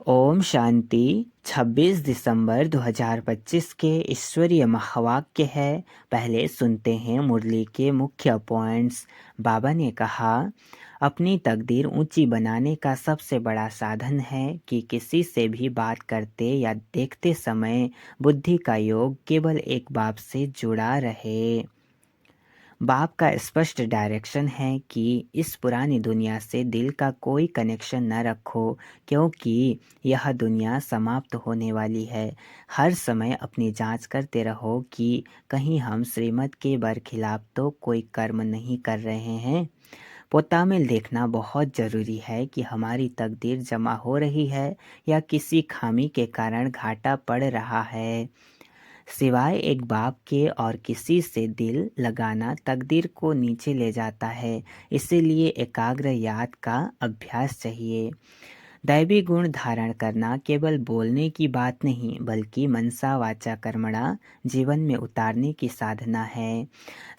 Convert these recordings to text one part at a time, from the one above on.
ओम शांति। 26 दिसंबर 2025 के ईश्वरीय महावाक्य है। पहले सुनते हैं मुरली के मुख्य पॉइंट्स। बाबा ने कहा, अपनी तकदीर ऊंची बनाने का सबसे बड़ा साधन है कि किसी से भी बात करते या देखते समय बुद्धि का योग केवल एक बाप से जुड़ा रहे। बाप का स्पष्ट डायरेक्शन है कि इस पुरानी दुनिया से दिल का कोई कनेक्शन न रखो, क्योंकि यह दुनिया समाप्त होने वाली है। हर समय अपनी जांच करते रहो कि कहीं हम श्रीमत के बरखिलाफ तो कोई कर्म नहीं कर रहे हैं। पोतामिल देखना बहुत ज़रूरी है कि हमारी तकदीर जमा हो रही है या किसी खामी के कारण घाटा पड़ रहा है। सिवाय एक बाप के और किसी से दिल लगाना तकदीर को नीचे ले जाता है। इसीलिए एकाग्र याद का अभ्यास चाहिए। दैवी गुण धारण करना केवल बोलने की बात नहीं, बल्कि मनसा वाचा कर्मणा जीवन में उतारने की साधना है।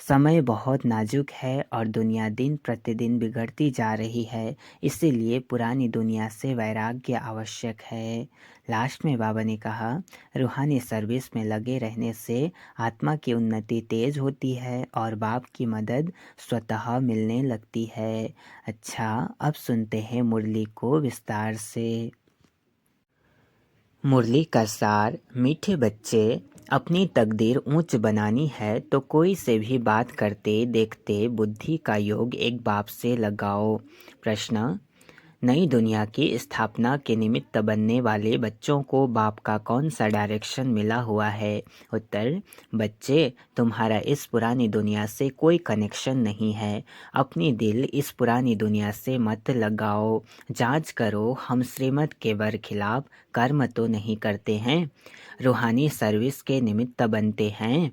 समय बहुत नाजुक है और दुनिया दिन प्रतिदिन बिगड़ती जा रही है। इसीलिए पुरानी दुनिया से वैराग्य आवश्यक है। लास्ट में बाबा ने कहा, रूहानी सर्विस में लगे रहने से आत्मा की उन्नति तेज होती है और बाप की मदद स्वतः मिलने लगती है। अच्छा, अब सुनते हैं मुरली को विस्तार से। मुरली का सार। मीठे बच्चे, अपनी तकदीर ऊंच बनानी है तो कोई से भी बात करते देखते बुद्धि का योग एक बाप से लगाओ। प्रश्न, नई दुनिया की स्थापना के निमित्त बनने वाले बच्चों को बाप का कौन सा डायरेक्शन मिला हुआ है? उत्तर, बच्चे, तुम्हारा इस पुरानी दुनिया से कोई कनेक्शन नहीं है। अपनी दिल इस पुरानी दुनिया से मत लगाओ। जांच करो, हम श्रीमत के बरखिलाफ कर्म तो नहीं करते हैं, रूहानी सर्विस के निमित्त बनते हैं।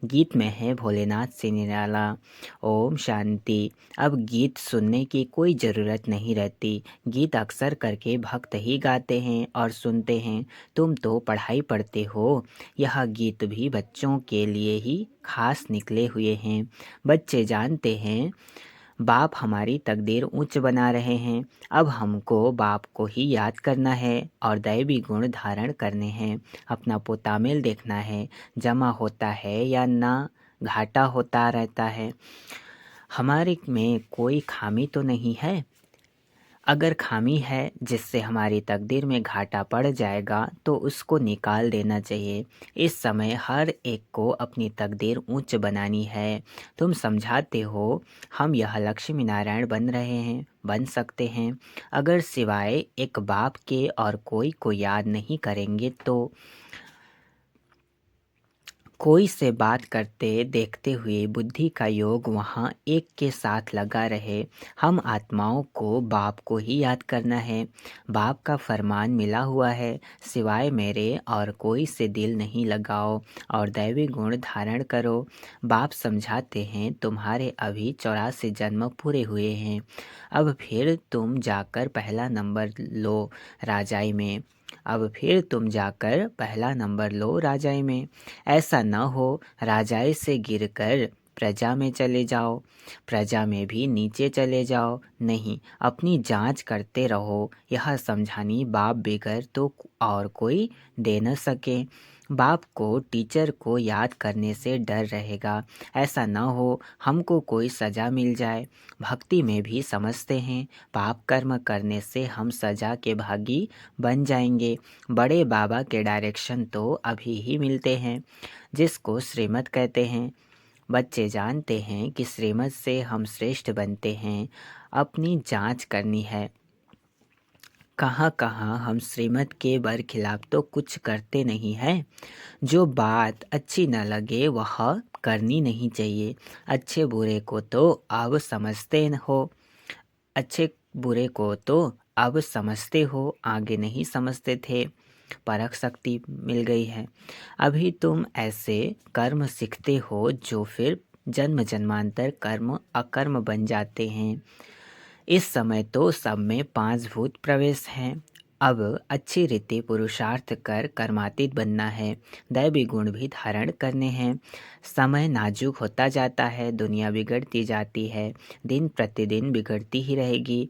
गीत में है भोलेनाथ से निराला। ओम शांति। अब गीत सुनने की कोई ज़रूरत नहीं रहती। गीत अक्सर करके भक्त ही गाते हैं और सुनते हैं। तुम तो पढ़ाई पढ़ते हो। यह गीत भी बच्चों के लिए ही खास निकले हुए हैं। बच्चे जानते हैं बाप हमारी तकदीर ऊंच बना रहे हैं। अब हमको बाप को ही याद करना है और दैवी गुण धारण करने हैं। अपना पोतामेल देखना है, जमा होता है या ना घाटा होता रहता है। हमारे में कोई खामी तो नहीं है। अगर खामी है जिससे हमारी तकदीर में घाटा पड़ जाएगा तो उसको निकाल देना चाहिए। इस समय हर एक को अपनी तकदीर ऊंच बनानी है। तुम समझाते हो हम यह लक्ष्मी नारायण बन रहे हैं, बन सकते हैं। अगर सिवाय एक बाप के और कोई को याद नहीं करेंगे तो कोई से बात करते देखते हुए बुद्धि का योग वहाँ एक के साथ लगा रहे। हम आत्माओं को बाप को ही याद करना है। बाप का फरमान मिला हुआ है, सिवाय मेरे और कोई से दिल नहीं लगाओ और दैवी गुण धारण करो। बाप समझाते हैं तुम्हारे अभी 84 जन्म पूरे हुए हैं। अब फिर तुम जाकर पहला नंबर लो राजाई में। अब फिर तुम जाकर पहला नंबर लो राजाई में। ऐसा न हो राजाई से गिरकर प्रजा में चले जाओ, प्रजा में भी नीचे चले जाओ। नहीं, अपनी जांच करते रहो। यह समझानी बाप बिगर तो और कोई दे न सके। बाप को टीचर को याद करने से डर रहेगा। ऐसा न हो हमको कोई सज़ा मिल जाए। भक्ति में भी समझते हैं पाप कर्म करने से हम सज़ा के भागी बन जाएंगे। बड़े बाबा के डायरेक्शन तो अभी ही मिलते हैं, जिसको श्रीमत कहते हैं। बच्चे जानते हैं कि श्रीमत से हम श्रेष्ठ बनते हैं। अपनी जांच करनी है, कहाँ कहाँ हम श्रीमत के बरखिलाफ तो कुछ करते नहीं हैं। जो बात अच्छी न लगे वह करनी नहीं चाहिए। अच्छे बुरे को तो अब समझते हो, अच्छे बुरे को तो अब समझते हो, आगे नहीं समझते थे। परख शक्ति मिल गई है। अभी तुम ऐसे कर्म सीखते हो जो फिर जन्म जन्मांतर कर्म अकर्म बन जाते हैं। इस समय तो सब में 5 भूत प्रवेश हैं। अब अच्छी रीति पुरुषार्थ कर कर्मातीत बनना है। दैवी गुण भी धारण करने हैं। समय नाजुक होता जाता है, दुनिया बिगड़ती जाती है, दिन प्रतिदिन बिगड़ती ही रहेगी।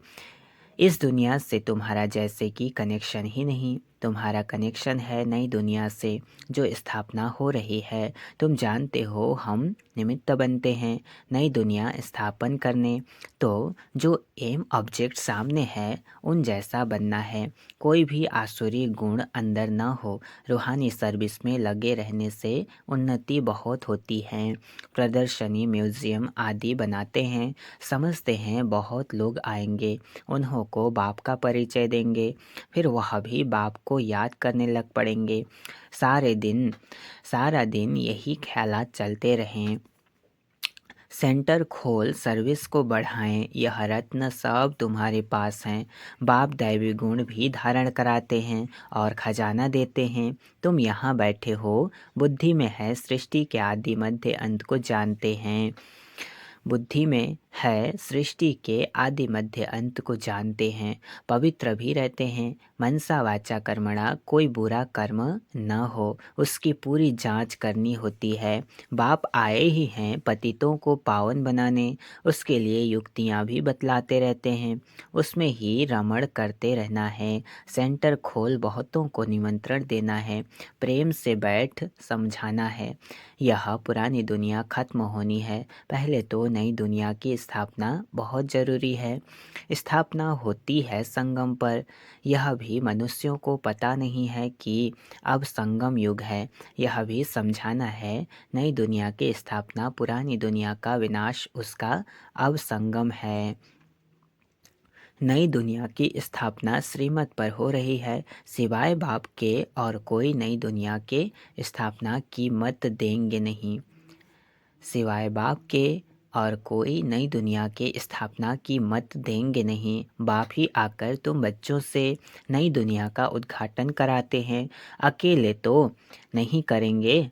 इस दुनिया से तुम्हारा जैसे कि कनेक्शन ही नहीं। तुम्हारा कनेक्शन है नई दुनिया से जो स्थापना हो रही है। तुम जानते हो हम निमित्त बनते हैं नई दुनिया स्थापन करने। तो जो एम ऑब्जेक्ट सामने है उन जैसा बनना है। कोई भी आसुरी गुण अंदर न हो। रूहानी सर्विस में लगे रहने से उन्नति बहुत होती है। प्रदर्शनी म्यूज़ियम आदि बनाते हैं। समझते हैं बहुत लोग आएंगे, उन्हों को बाप का परिचय देंगे, फिर वह भी बाप को याद करने लग पड़ेंगे। सारा दिन यही ख्यालात चलते रहें। सेंटर खोल, सर्विस को बढ़ाएं, यह रत्न सब तुम्हारे पास हैं। बाप दैवी गुण भी धारण कराते हैं और खजाना देते हैं। तुम यहाँ बैठे हो, बुद्धि में है सृष्टि के आदि मध्य अंत को जानते हैं। बुद्धि में है सृष्टि के आदि मध्य अंत को जानते हैं। पवित्र भी रहते हैं। मनसा वाचा कर्मणा, कोई बुरा कर्म न हो उसकी पूरी जांच करनी होती है। बाप आए ही हैं पतितों को पावन बनाने, उसके लिए युक्तियाँ भी बतलाते रहते हैं। उसमें ही रमण करते रहना है। सेंटर खोल बहुतों को निमंत्रण देना है। प्रेम से बैठ समझाना है। यह पुरानी दुनिया खत्म होनी है, पहले तो नई दुनिया की स्थापना बहुत ज़रूरी है। स्थापना होती है संगम पर। यह भी मनुष्यों को पता नहीं है कि अब संगम युग है। यह भी समझाना है नई दुनिया की स्थापना पुरानी दुनिया का विनाश उसका अब संगम है। नई दुनिया की स्थापना श्रीमत पर हो रही है। सिवाय बाप के और कोई नई दुनिया के स्थापना की मत देंगे नहीं। सिवाय बाप के और कोई नई दुनिया के स्थापना की मत देंगे नहीं। बाप ही आकर तुम बच्चों से नई दुनिया का उद्घाटन कराते हैं। अकेले तो नहीं करेंगे,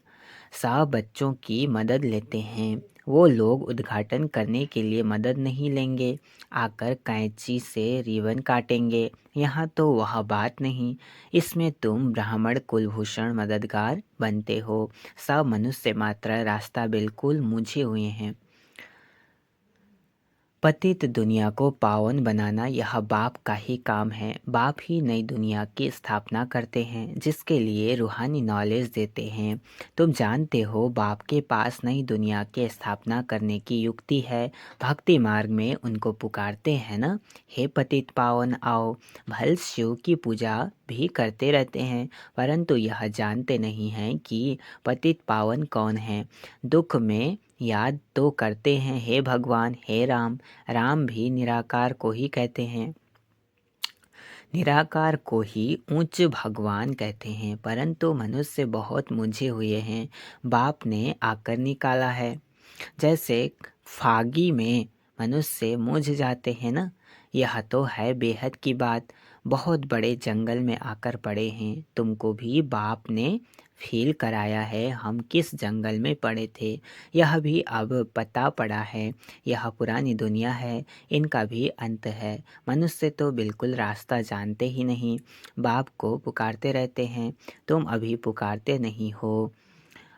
सब बच्चों की मदद लेते हैं। वो लोग उद्घाटन करने के लिए मदद नहीं लेंगे, आकर कैंची से रिबन काटेंगे। यहाँ तो वह बात नहीं। इसमें तुम ब्राह्मण कुलभूषण मददगार बनते हो। सब मनुष्य मात्र रास्ता बिल्कुल मूझे हुए हैं। पतित दुनिया को पावन बनाना यह बाप का ही काम है। बाप ही नई दुनिया की स्थापना करते हैं, जिसके लिए रूहानी नॉलेज देते हैं। तुम जानते हो बाप के पास नई दुनिया की स्थापना करने की युक्ति है। भक्ति मार्ग में उनको पुकारते हैं ना, हे पतित पावन आओ। भल शिव की पूजा भी करते रहते हैं, परंतु यह जानते नहीं हैं कि पतित पावन कौन है। दुख में याद तो करते हैं हे भगवान, हे राम। राम भी निराकार को ही कहते हैं। निराकार को ही उच्च भगवान कहते हैं, परंतु मनुष्य बहुत मुझे हुए हैं। बाप ने आकर निकाला है। जैसे फागी में मनुष्य मुझ जाते हैं ना, यह तो है बेहद की बात। बहुत बड़े जंगल में आकर पड़े हैं। तुमको भी बाप ने फील कराया है हम किस जंगल में पड़े थे। यह भी अब पता पड़ा है। यह पुरानी दुनिया है, इनका भी अंत है। मनुष्य तो बिल्कुल रास्ता जानते ही नहीं, बाप को पुकारते रहते हैं। तुम अभी पुकारते नहीं हो।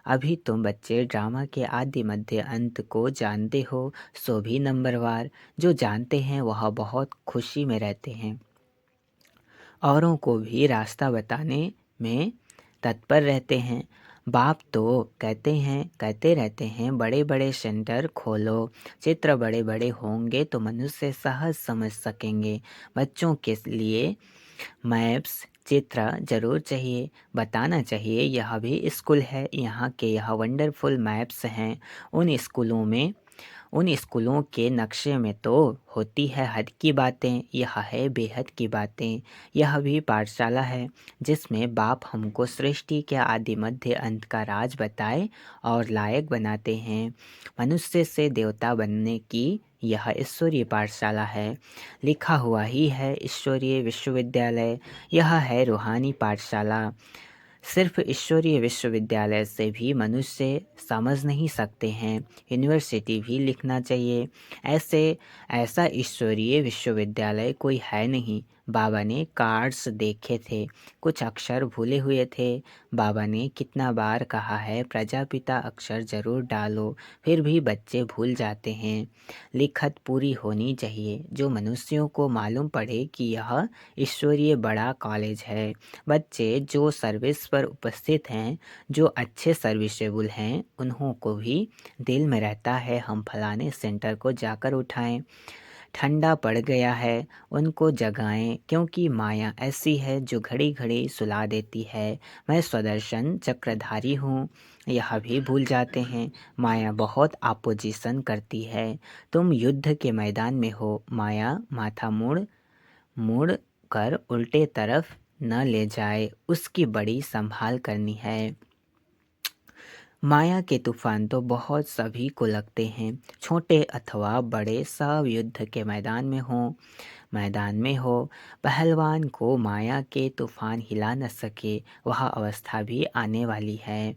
अभी तुम बच्चे ड्रामा के आदि मध्य अंत को जानते हो, सो भी नंबरवार। जो जानते हैं वह बहुत खुशी में रहते हैं, औरों को भी रास्ता बताने में तत्पर रहते हैं। बाप तो कहते रहते हैं बड़े बड़े सेंटर खोलो, चित्र बड़े बड़े होंगे तो मनुष्य सहज समझ सकेंगे। बच्चों के लिए मैप्स चित्र जरूर चाहिए, बताना चाहिए यह भी स्कूल है, यहाँ के यह वंडरफुल मैप्स हैं। उन स्कूलों के नक्शे में तो होती है हद की बातें, यह है बेहद की बातें। यह भी पाठशाला है जिसमें बाप हमको सृष्टि के आदि मध्य अंत का राज बताए और लायक बनाते हैं। मनुष्य से देवता बनने की यह ईश्वरीय पाठशाला है। लिखा हुआ ही है ईश्वरीय विश्वविद्यालय। यह है रूहानी पाठशाला। सिर्फ ईश्वरीय विश्वविद्यालय से भी मनुष्य समझ नहीं सकते हैं, यूनिवर्सिटी भी लिखना चाहिए। ऐसा ईश्वरीय विश्वविद्यालय कोई है नहीं। बाबा ने कार्ड्स देखे थे, कुछ अक्षर भूले हुए थे। बाबा ने कितना बार कहा है प्रजापिता अक्षर ज़रूर डालो, फिर भी बच्चे भूल जाते हैं। लिखत पूरी होनी चाहिए, जो मनुष्यों को मालूम पड़े कि यह ईश्वरीय बड़ा कॉलेज है। बच्चे जो सर्विस पर उपस्थित हैं, जो अच्छे सर्विसेबल हैं, उन्हों को भी दिल में रहता है हम फलाने सेंटर को जाकर उठाएं। ठंडा पड़ गया है, उनको जगाएं, क्योंकि माया ऐसी है जो घड़ी घड़ी सुला देती है। मैं स्वदर्शन चक्रधारी हूँ, यह भी भूल जाते हैं। माया बहुत अपोजिशन करती है। तुम युद्ध के मैदान में हो, माया माथा मुड़ मुड़ कर उल्टे तरफ न ले जाए, उसकी बड़ी संभाल करनी है। माया के तूफान तो बहुत सभी को लगते हैं, छोटे अथवा बड़े, सब युद्ध के मैदान में हो। पहलवान को माया के तूफान हिला न सके, वह अवस्था भी आने वाली है।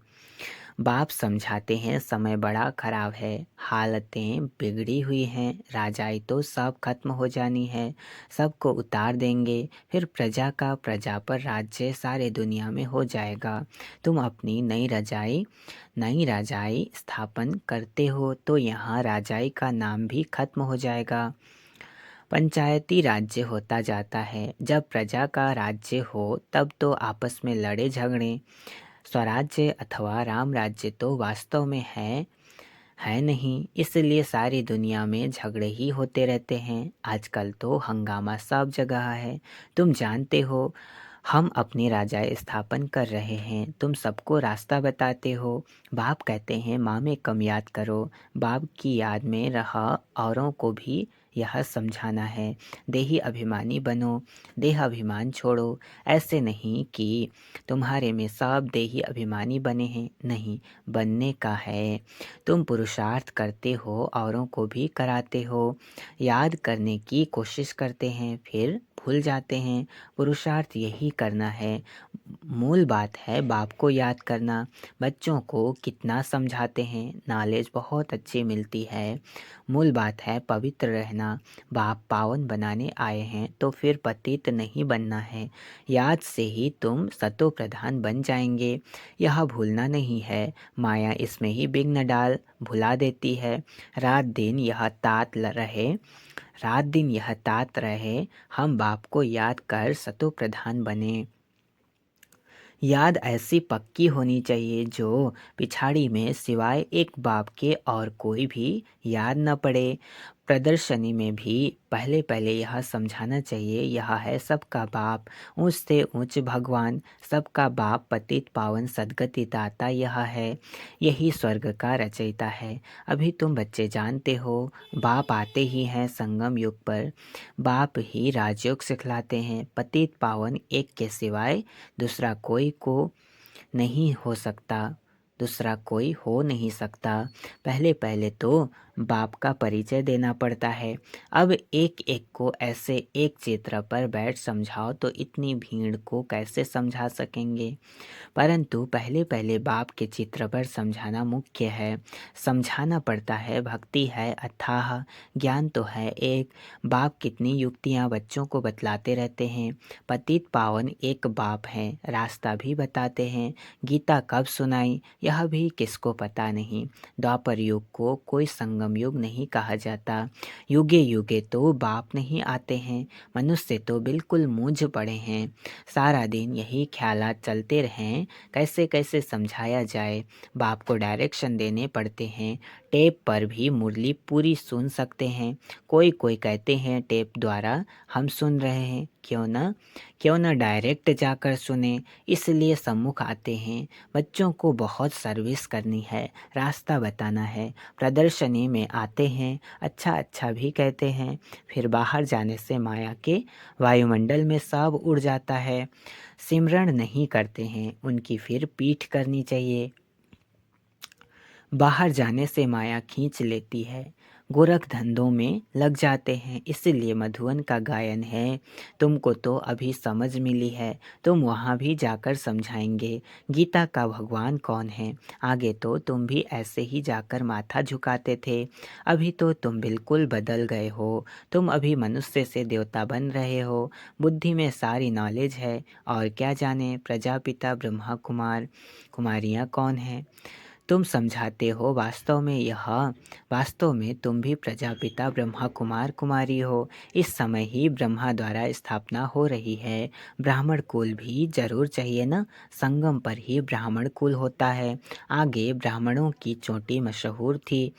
बाप समझाते हैं समय बड़ा खराब है, हालतें बिगड़ी हुई हैं, राजाई तो सब खत्म हो जानी है, सबको उतार देंगे, फिर प्रजा का प्रजा पर राज्य सारे दुनिया में हो जाएगा। तुम अपनी नई राजाई स्थापन करते हो तो यहाँ राजाई का नाम भी खत्म हो जाएगा। पंचायती राज्य होता जाता है। जब प्रजा का राज्य हो तब तो आपस में लड़े झगड़े। स्वराज्य अथवा राम राज्य तो वास्तव में है नहीं, इसलिए सारी दुनिया में झगड़े ही होते रहते हैं। आजकल तो हंगामा सब जगह है। तुम जानते हो हम अपनी राजाएं स्थापन कर रहे हैं, तुम सबको रास्ता बताते हो। बाप कहते हैं माँ में कम याद करो, बाप की याद में रहा औरों को भी यह समझाना है। देही अभिमानी बनो, देह अभिमान छोड़ो। ऐसे नहीं कि तुम्हारे में सब देही अभिमानी बने हैं, नहीं, बनने का है। तुम पुरुषार्थ करते हो, औरों को भी कराते हो, याद करने की कोशिश करते हैं, फिर भूल जाते हैं। पुरुषार्थ यही करना है, मूल बात है बाप को याद करना। बच्चों को कितना समझाते हैं, नॉलेज बहुत अच्छी मिलती है। मूल बात है पवित्र रहना। बाप पावन बनाने आए हैं तो फिर पतित नहीं बनना है। याद से ही तुम सतो प्रधान बन जाएंगे, यह भूलना नहीं है। माया इसमें ही विघ्न डाल भुला देती है। रात दिन यह तात रहे, हम बाप को याद कर सतो प्रधान बने। याद ऐसी पक्की होनी चाहिए जो पिछाड़ी में सिवाय एक बाप के और कोई भी याद न पड़े। प्रदर्शनी में भी पहले पहले यह समझाना चाहिए, यह है सबका बाप, ऊंच से ऊंच भगवान, सबका बाप पतित पावन सद्गति दाता यह है, यही स्वर्ग का रचयिता है। अभी तुम बच्चे जानते हो बाप आते ही हैं संगम युग पर, बाप ही राजयोग सिखलाते हैं। पतित पावन एक के सिवाय दूसरा कोई हो नहीं सकता। पहले पहले तो बाप का परिचय देना पड़ता है। अब एक एक को ऐसे एक चित्र पर बैठ समझाओ तो इतनी भीड़ को कैसे समझा सकेंगे। परंतु पहले पहले बाप के चित्र पर समझाना मुख्य है। समझाना पड़ता है, भक्ति है अथाह, ज्ञान तो है एक। बाप कितनी युक्तियाँ बच्चों को बतलाते रहते हैं। पतित पावन एक बाप हैं, रास्ता भी बताते हैं। गीता कब सुनाई यह भी किसको पता नहीं। द्वापर युग को कोई संगम युग नहीं कहा जाता। युगे युगे तो बाप नहीं आते हैं, मनुष्य तो बिल्कुल मूंझ पड़े हैं। सारा दिन यही ख्यालात चलते रहें, कैसे कैसे समझाया जाए। बाप को डायरेक्शन देने पड़ते हैं। टेप पर भी मुरली पूरी सुन सकते हैं। कोई कोई कहते हैं टेप द्वारा हम सुन रहे हैं, क्यों न डायरेक्ट जाकर सुने, इसलिए सम्मुख आते हैं। बच्चों को बहुत सर्विस करनी है, रास्ता बताना है। प्रदर्शनी में आते हैं, अच्छा अच्छा भी कहते हैं, फिर बाहर जाने से माया के वायुमंडल में सब उड़ जाता है। सिमरण नहीं करते हैं, उनकी फिर पीठ करनी चाहिए। बाहर जाने से माया खींच लेती है। गोरख धंधों में लग जाते हैं। इसलिए मधुवन का गायन है, तुमको तो अभी समझ मिली है, तुम वहाँ भी जाकर समझाएंगे गीता का भगवान कौन है। आगे तो तुम भी ऐसे ही जाकर माथा झुकाते थे, अभी तो तुम बिल्कुल बदल गए हो। तुम अभी मनुष्य से देवता बन रहे हो। बुद्धि में सारी नॉलेज है और क्या जाने प्रजापिता ब्रह्मा कुमार कुमारियाँ कौन हैं। तुम समझाते हो, वास्तव में तुम भी प्रजापिता ब्रह्मा कुमार कुमारी हो। इस समय ही ब्रह्मा द्वारा स्थापना हो रही है। ब्राह्मण कुल भी जरूर चाहिए ना, संगम पर ही ब्राह्मण कुल होता है। आगे ब्राह्मणों की चोटी मशहूर थी,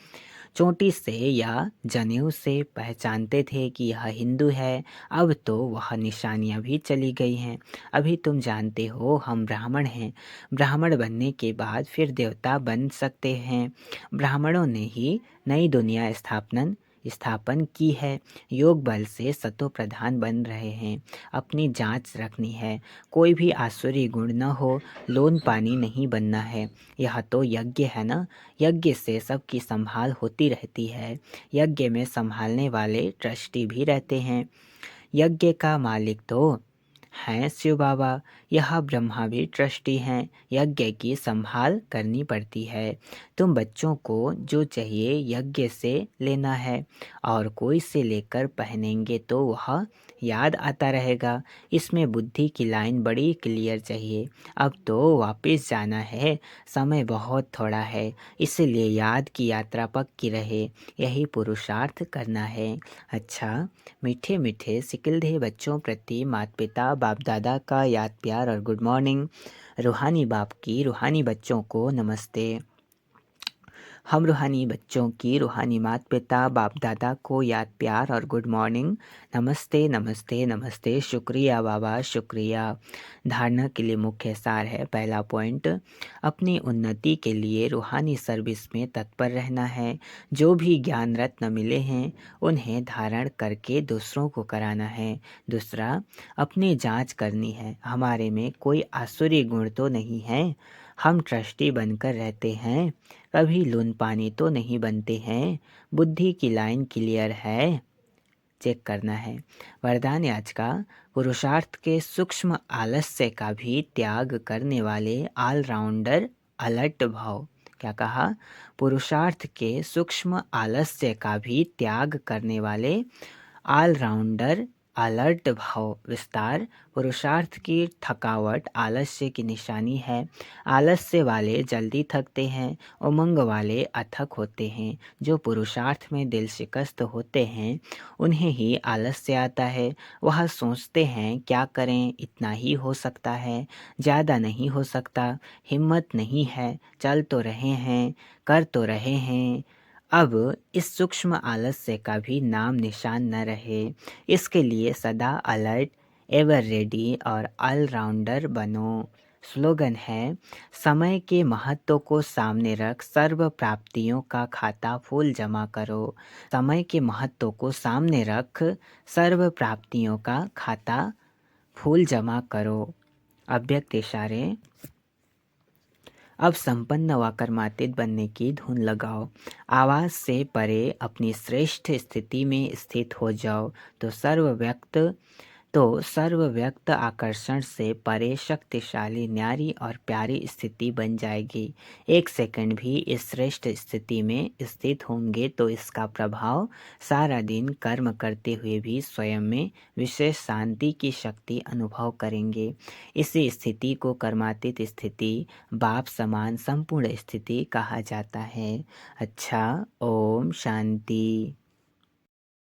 चोटी से या जनेऊ से पहचानते थे कि यह हिंदू है। अब तो वह निशानियाँ भी चली गई हैं। अभी तुम जानते हो हम ब्राह्मण हैं, ब्राह्मण बनने के बाद फिर देवता बन सकते हैं। ब्राह्मणों ने ही नई दुनिया स्थापन की है। योग बल से सतो प्रधान बन रहे हैं। अपनी जांच रखनी है, कोई भी आसुरी गुण न हो, लोन पानी नहीं बनना है। यह तो यज्ञ है ना, यज्ञ से सबकी संभाल होती रहती है। यज्ञ में संभालने वाले ट्रस्टी भी रहते हैं। यज्ञ का मालिक तो हैं शिव बाबा, यह ब्रह्मा भी ट्रस्टी हैं। यज्ञ की संभाल करनी पड़ती है। तुम बच्चों को जो चाहिए यज्ञ से लेना है, और कोई से लेकर पहनेंगे तो वह याद आता रहेगा। इसमें बुद्धि की लाइन बड़ी क्लियर चाहिए। अब तो वापस जाना है, समय बहुत थोड़ा है, इसलिए याद की यात्रा पक्की रहे, यही पुरुषार्थ करना है। अच्छा, मीठे मीठे सिकिलधे बच्चों प्रति माता पिता बाप दादा का याद प्यार और गुड मॉर्निंग। रूहानी बाप की रूहानी बच्चों को नमस्ते। हम रूहानी बच्चों की रूहानी माता पिता बाप दादा को याद प्यार और गुड मॉर्निंग। नमस्ते नमस्ते नमस्ते। शुक्रिया बाबा, शुक्रिया। धारणा के लिए मुख्य सार है। पहला पॉइंट, अपनी उन्नति के लिए रूहानी सर्विस में तत्पर रहना है। जो भी ज्ञान रत्न मिले हैं उन्हें धारण करके दूसरों को कराना है। दूसरा, अपनी जांच करनी है, हमारे में कोई आसुरी गुण तो नहीं है। हम ट्रस्टी बनकर रहते हैं, कभी लून पानी तो नहीं बनते हैं। बुद्धि की लाइन क्लियर है, चेक करना है। वरदान आज का, पुरुषार्थ के सूक्ष्म आलस्य का भी त्याग करने वाले ऑलराउंडर अलर्ट भाव। क्या कहा? पुरुषार्थ के सूक्ष्म आलस्य का भी त्याग करने वाले ऑलराउंडर अलर्ट भाव। विस्तार, पुरुषार्थ की थकावट आलस्य की निशानी है। आलस्य वाले जल्दी थकते हैं, उमंग वाले अथक होते हैं। जो पुरुषार्थ में दिल शिकस्त होते हैं उन्हें ही आलस्य आता है। वह सोचते हैं क्या करें, इतना ही हो सकता है, ज़्यादा नहीं हो सकता, हिम्मत नहीं है, चल तो रहे हैं, कर तो रहे हैं। अब इस सूक्ष्म आलस्य का भी नाम निशान न रहे, इसके लिए सदा अलर्ट, एवर रेडी और ऑलराउंडर बनो। स्लोगन है, समय के महत्व को सामने रख सर्व प्राप्तियों का खाता फूल जमा करो। समय के महत्व को सामने रख सर्व प्राप्तियों का खाता फूल जमा करो। अव्यक्त इशारे। अब संपन्न व कर्मातीत बनने की धुन लगाओ। आवाज़ से परे अपनी श्रेष्ठ स्थिति में स्थित हो जाओ तो सर्वव्यक्त आकर्षण से परे शक्तिशाली, न्यारी और प्यारी स्थिति बन जाएगी। एक सेकंड भी इस श्रेष्ठ स्थिति में स्थित होंगे तो इसका प्रभाव सारा दिन कर्म करते हुए भी स्वयं में विशेष शांति की शक्ति अनुभव करेंगे। इसी स्थिति को कर्मातीत स्थिति, बाप समान संपूर्ण स्थिति कहा जाता है। अच्छा, ओम शांति।